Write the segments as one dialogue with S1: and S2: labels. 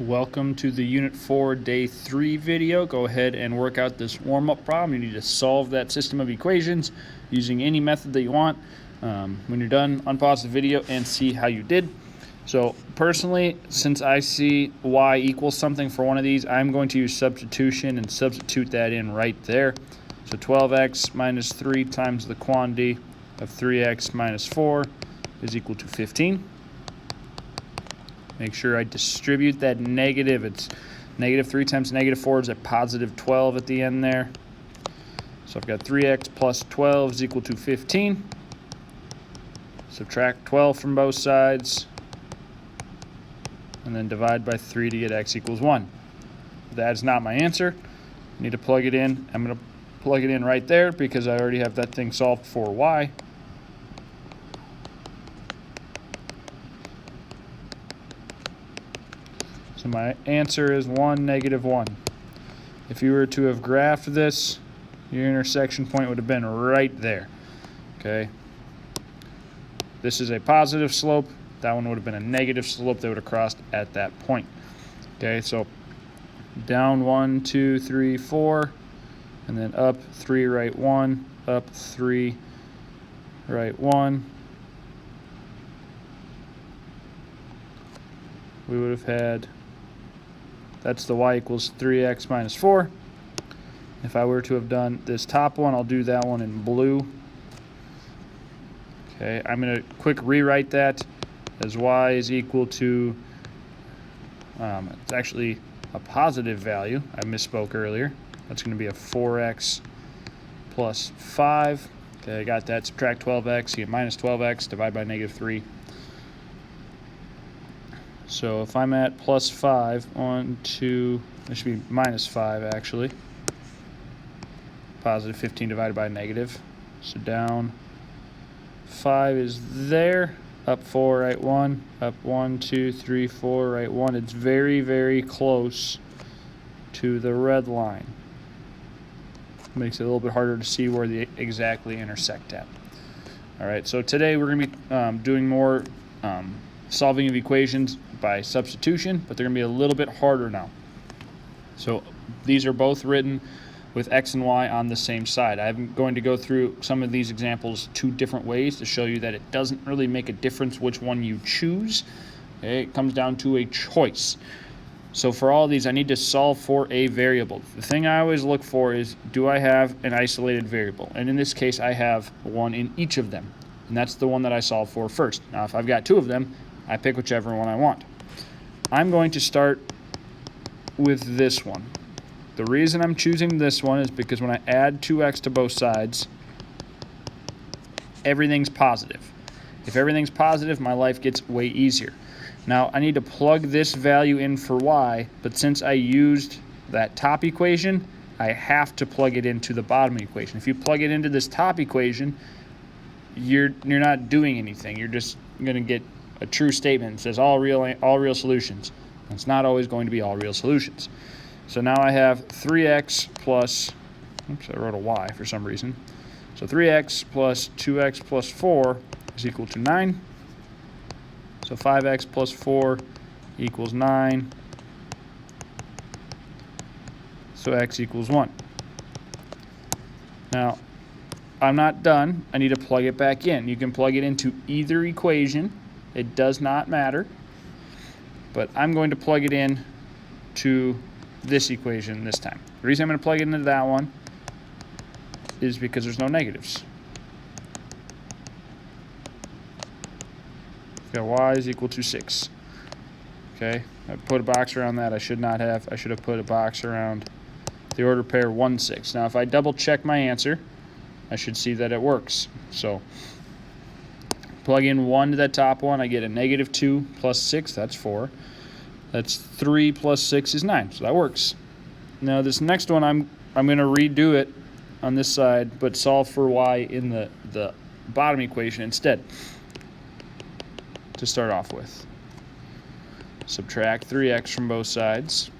S1: Welcome to the Unit 4 Day 3 video. Go ahead and work out this warm-up problem. You need to solve that system of equations using any method that you want. When you're done, unpause the video and see how you did. So personally, since I see y equals something for one of these, I'm going to use substitution and substitute that in right there. So 12x minus 3 times the quantity of 3x minus 4 is equal to 15. Make sure I distribute that negative. It's negative 3 times negative 4 is a positive 12 at the end there. So I've got 3x plus 12 is equal to 15. Subtract 12 from both sides. And then divide by 3 to get x equals 1. That is not my answer. I need to plug it in. I'm going to plug it in right there because I already have that thing solved for y. So my answer is 1, negative 1. If you were to have graphed this, your intersection point would have been right there. Okay. This is a positive slope. That one would have been a negative slope that would have crossed at that point. Okay, so down 1, 2, 3, 4, and then up 3, right 1, up 3, right 1. We would have had, that's the y equals 3x minus 4. If I were to have done this top one, I'll do that one in blue. Okay, I'm going to quick rewrite that as y is equal to, it's actually a positive value. I misspoke earlier. That's going to be a 4x plus 5. Okay, I got that. Subtract 12x, you get minus 12x, divide by negative 3. So if I'm at plus 5, 1, 2, this should be minus 5 actually. Positive 15 divided by negative. So down 5 is there. Up 4, right 1. Up 1, 2, 3, 4, right 1. It's very, very close to the red line. Makes it a little bit harder to see where they exactly intersect at. All right, so today we're going to be doing more solving of equations by substitution, but they're going to be a little bit harder now. So these are both written with x and y on the same side. I'm going to go through some of these examples two different ways to show you that it doesn't really make a difference which one you choose. Okay, it comes down to a choice. So for all of these, I need to solve for a variable. The thing I always look for is, do I have an isolated variable? And in this case, I have one in each of them. And that's the one that I solve for first. Now, if I've got two of them, I pick whichever one I want. I'm going to start with this one. The reason I'm choosing this one is because when I add 2x to both sides, everything's positive. If everything's positive, my life gets way easier. Now, I need to plug this value in for y, but since I used that top equation, I have to plug it into the bottom equation. If you plug it into this top equation, you're not doing anything. You're just going to get a true statement that says all real solutions. It's not always going to be all real solutions. So now I have 3x plus, oops, I wrote a y for some reason. So 3x plus 2x plus 4 is equal to 9. So 5x plus 4 equals 9. So x equals 1. Now, I'm not done. I need to plug it back in. You can plug it into either equation. It does not matter. But I'm going to plug it in to this equation this time. The reason I'm going to plug it into that one is because there's no negatives. Got y is equal to 6. Okay, I put a box around that. I should not have. I should have put a box around the order pair 1, 6. Now, if I double check my answer, I should see that it works. So plug in 1 to that top one. I get a negative 2 plus 6. That's 4. That's 3 plus 6 is 9. So that works. Now this next one, I'm going to redo it on this side, but solve for y in the bottom equation instead. To start off with, subtract 3x from both sides.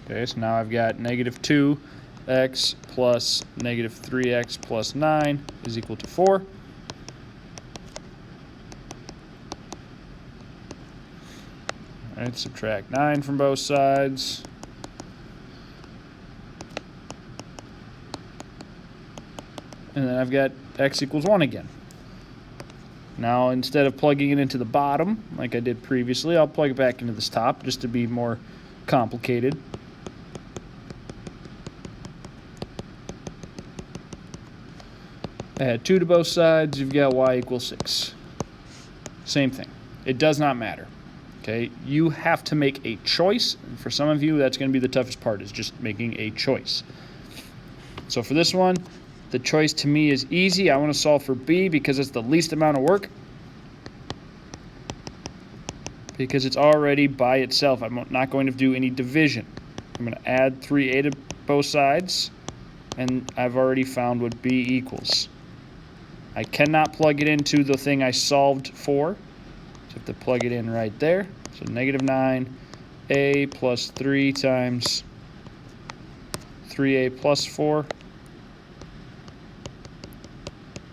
S1: Okay, so now I've got negative 2x plus negative 3x plus 9 is equal to 4. All right, subtract 9 from both sides. And then I've got x equals 1 again. Now, instead of plugging it into the bottom, like I did previously, I'll plug it back into this top just to be more complicated. Add 2 to both sides, you've got y equals 6. Same thing. It does not matter. Okay, you have to make a choice. And for some of you, that's going to be the toughest part, is just making a choice. So for this one, the choice to me is easy. I want to solve for b because it's the least amount of work. Because it's already by itself. I'm not going to do any division. I'm going to add 3a to both sides, and I've already found what b equals. I cannot plug it into the thing I solved for, so I have to plug it in right there. So negative 9a plus 3 times 3a plus 4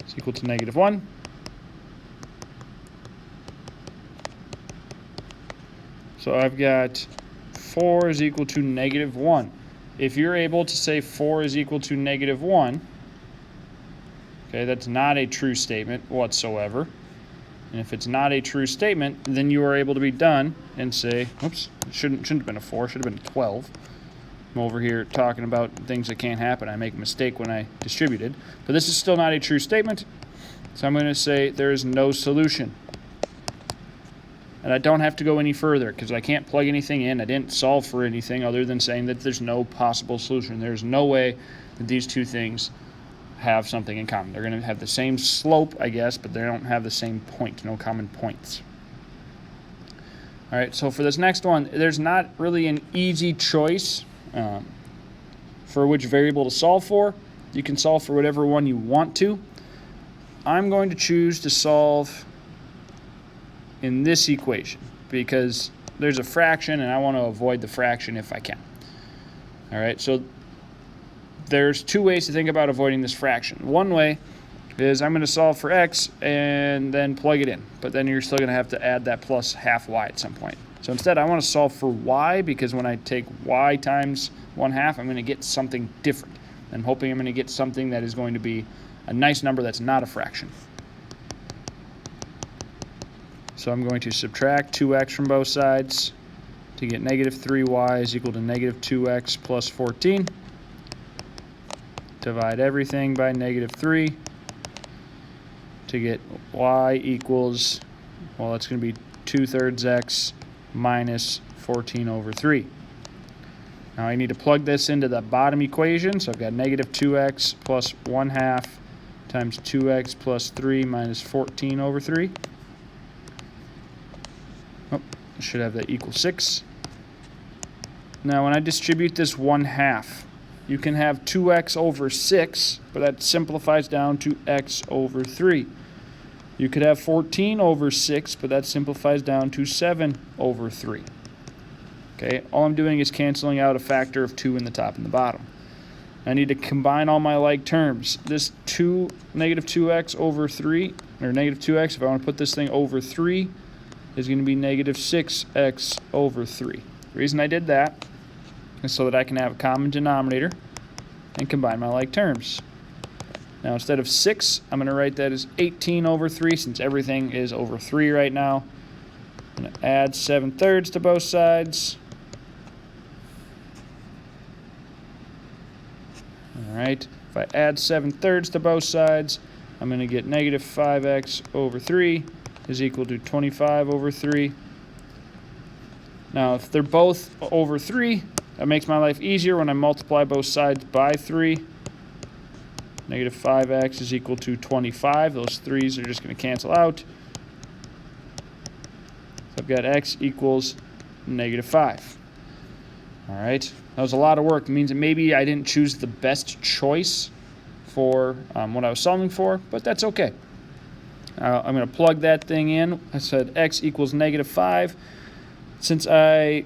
S1: is equal to negative 1. So I've got 4 is equal to negative 1. If you're able to say 4 is equal to negative 1, okay, that's not a true statement whatsoever. And if it's not a true statement, then you are able to be done and say, oops, it shouldn't have been a 4, should have been a 12. I'm over here talking about things that can't happen. I make a mistake when I distributed. But this is still not a true statement. So I'm going to say there is no solution. And I don't have to go any further because I can't plug anything in. I didn't solve for anything other than saying that there's no possible solution. There's no way that these two things have something in common. They're going to have the same slope, I guess, but they don't have the same point, no common points. All right, so for this next one, there's not really an easy choice for which variable to solve for. You can solve for whatever one you want to. I'm going to choose to solve in this equation because there's a fraction and I want to avoid the fraction if I can. All right, so there's two ways to think about avoiding this fraction. One way is I'm going to solve for x and then plug it in, but then you're still going to have to add that plus half y at some point. So instead I want to solve for y because when I take y times 1/2, I'm going to get something different. I'm hoping I'm going to get something that is going to be a nice number that's not a fraction. So I'm going to subtract 2x from both sides to get negative 3y is equal to negative 2x plus 14. Divide everything by negative 3 to get y equals, well, that's going to be 2/3 x minus 14 over 3. Now I need to plug this into the bottom equation, so I've got negative 2x plus 1/2 times 2x plus 3 minus 14 over 3. Oh, I should have that equal 6. Now when I distribute this 1/2, you can have 2x over 6, but that simplifies down to x over 3. You could have 14 over 6, but that simplifies down to 7 over 3. Okay, all I'm doing is canceling out a factor of 2 in the top and the bottom. I need to combine all my like terms. This negative 2x over 3, or negative 2x, if I want to put this thing over 3, is going to be negative 6x over 3. The reason I did that is so that I can have a common denominator and combine my like terms. Now instead of 6, I'm going to write that as 18 over 3 since everything is over 3 right now. I'm going to add 7/3 to both sides. Alright, if I add 7/3 to both sides, I'm going to get negative 5x over 3 is equal to 25 over 3. Now if they're both over 3, that makes my life easier when I multiply both sides by 3. Negative 5x is equal to 25. Those 3's are just going to cancel out. So I've got x equals negative 5. All right, that was a lot of work. It means that maybe I didn't choose the best choice for what I was solving for, but that's okay. I'm going to plug that thing in. I said x equals negative 5. Since I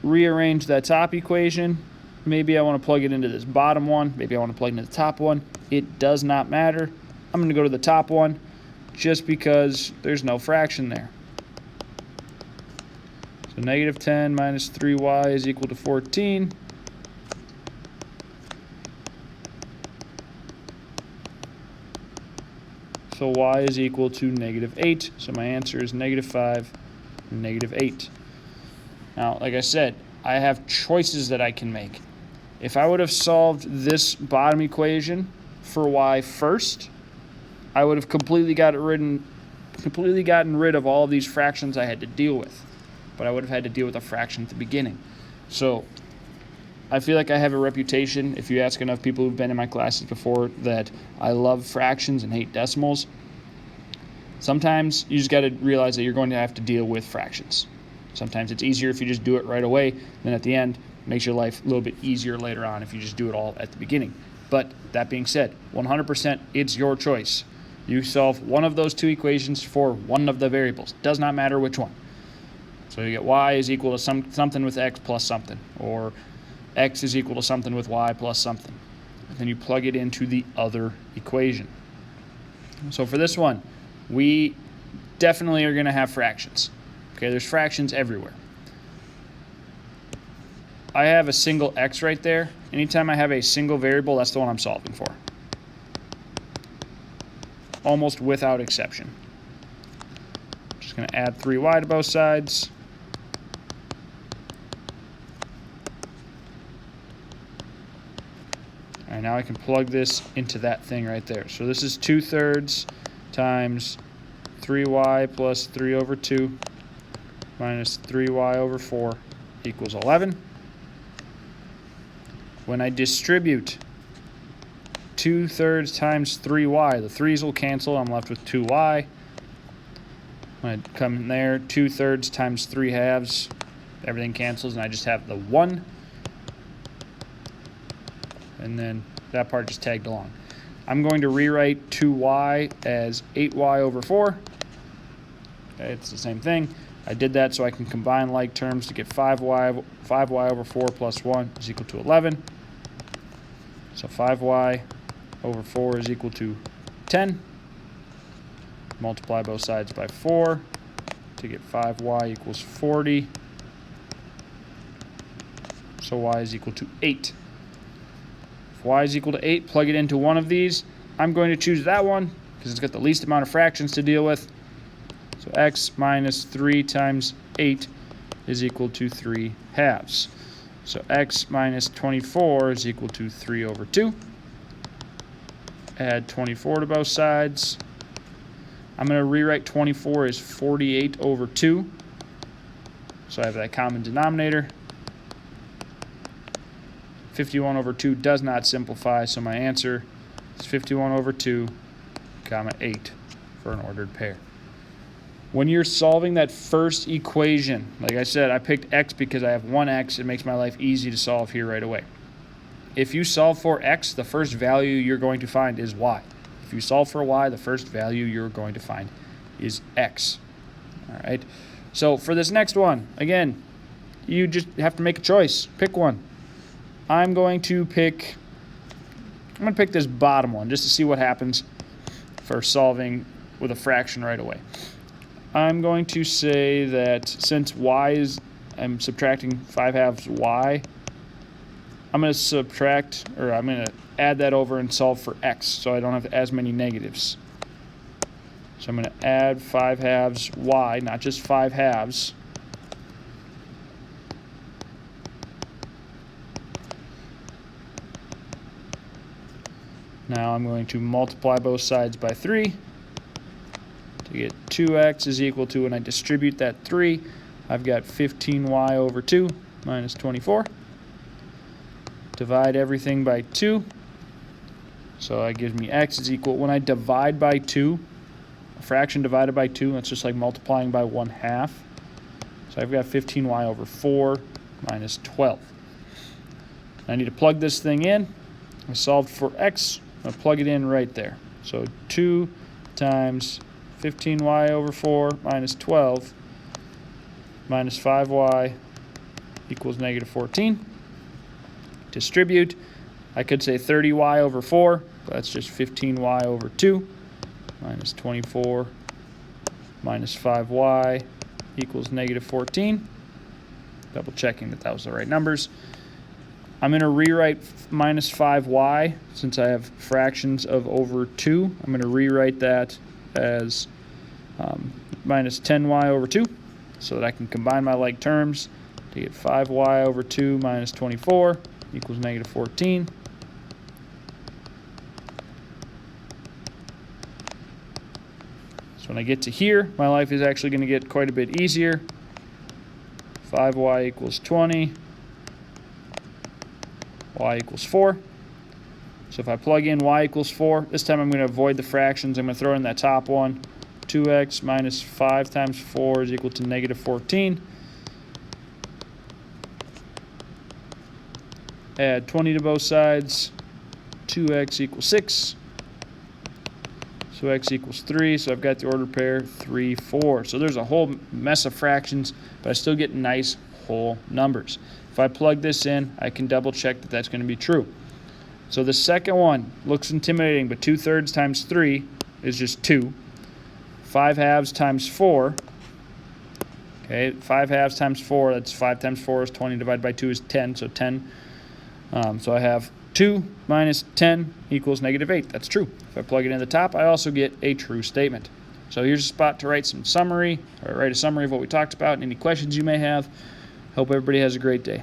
S1: rearranged that top equation, maybe I want to plug it into this bottom one. Maybe I want to plug it into the top one. It does not matter. I'm going to go to the top one just because there's no fraction there. So negative 10 minus 3y is equal to 14. So y is equal to negative 8. So my answer is negative 5 and negative 8. Now, like I said, I have choices that I can make. If I would have solved this bottom equation for y first, I would have completely gotten rid of all of these fractions I had to deal with. But I would have had to deal with a fraction at the beginning. So I feel like I have a reputation, if you ask enough people who've been in my classes before, that I love fractions and hate decimals. Sometimes you just got to realize that you're going to have to deal with fractions. Sometimes it's easier if you just do it right away, then at the end, makes your life a little bit easier later on if you just do it all at the beginning. But that being said, 100% it's your choice. You solve one of those two equations for one of the variables. Does not matter which one. So you get y is equal to something with x plus something, or x is equal to something with y plus something. And then you plug it into the other equation. So for this one, we definitely are going to have fractions. Okay, there's fractions everywhere. I have a single x right there. Anytime I have a single variable, that's the one I'm solving for. Almost without exception. Just going to add 3y to both sides. All right, now I can plug this into that thing right there. So this is 2/3 times 3y plus 3 over 2 minus 3y over 4 equals 11. When I distribute 2/3 times 3y, the 3's will cancel. I'm left with 2y. When I come in there, 2/3 times 3/2, everything cancels, and I just have the 1. And then that part just tagged along. I'm going to rewrite 2y as 8y over 4. Okay, it's the same thing. I did that so I can combine like terms to get 5y over 4 plus 1 is equal to 11. So 5y over 4 is equal to 10. Multiply both sides by 4 to get 5y equals 40. So y is equal to 8. If y is equal to 8, plug it into one of these. I'm going to choose that one because it's got the least amount of fractions to deal with. So x minus 3 times 8 is equal to 3/2. So x minus 24 is equal to 3 over 2. Add 24 to both sides. I'm going to rewrite 24 as 48 over 2. So I have that common denominator. 51 over 2 does not simplify, so my answer is 51 over 2, comma 8 for an ordered pair. When you're solving that first equation, like I said, I picked x because I have one x. It makes my life easy to solve here right away. If you solve for x, the first value you're going to find is y. If you solve for y, the first value you're going to find is x. All right. So for this next one, again, you just have to make a choice. Pick one. I'm going to pick this bottom one just to see what happens for solving with a fraction right away. I'm going to say that since I'm subtracting 5/2 y, I'm going to add that over and solve for x so I don't have as many negatives. So I'm going to add 5/2 y, not just 5/2. Now I'm going to multiply both sides by 3 to get 2x is equal to, when I distribute that 3, I've got 15y over 2 minus 24. Divide everything by 2. So that gives me x is equal, when I divide by 2, a fraction divided by 2, that's just like multiplying by 1/2. So I've got 15y over 4 minus 12. I need to plug this thing in. I solved for x. I'm going to plug it in right there. So 2 times 15y over 4 minus 12 minus 5y equals negative 14. Distribute. I could say 30y over 4, but that's just 15y over 2 minus 24 minus 5y equals negative 14. double checking that that was the right numbers. I'm going to rewrite minus 5y since I have fractions of over 2. I'm going to rewrite that as minus 10y over 2 so that I can combine my like terms to get 5y over 2 minus 24 equals negative 14. So when I get to here, my life is actually going to get quite a bit easier. 5y equals 20. Y equals 4. So if I plug in y equals 4, this time I'm going to avoid the fractions. I'm going to throw in that top one. 2x minus 5 times 4 is equal to negative 14. Add 20 to both sides. 2x equals 6. So x equals 3. So I've got the ordered pair 3, 4. So there's a whole mess of fractions, but I still get nice whole numbers. If I plug this in, I can double check that that's going to be true. So the second one looks intimidating, but 2/3 times 3 is just 2. 5/2 times 4. Okay, 5/2 times 4, that's 5 times 4 is 20, divided by 2 is 10, so 10. So I have 2 minus 10 equals negative 8. That's true. If I plug it in the top, I also get a true statement. So here's a spot to write a summary of what we talked about and any questions you may have. Hope everybody has a great day.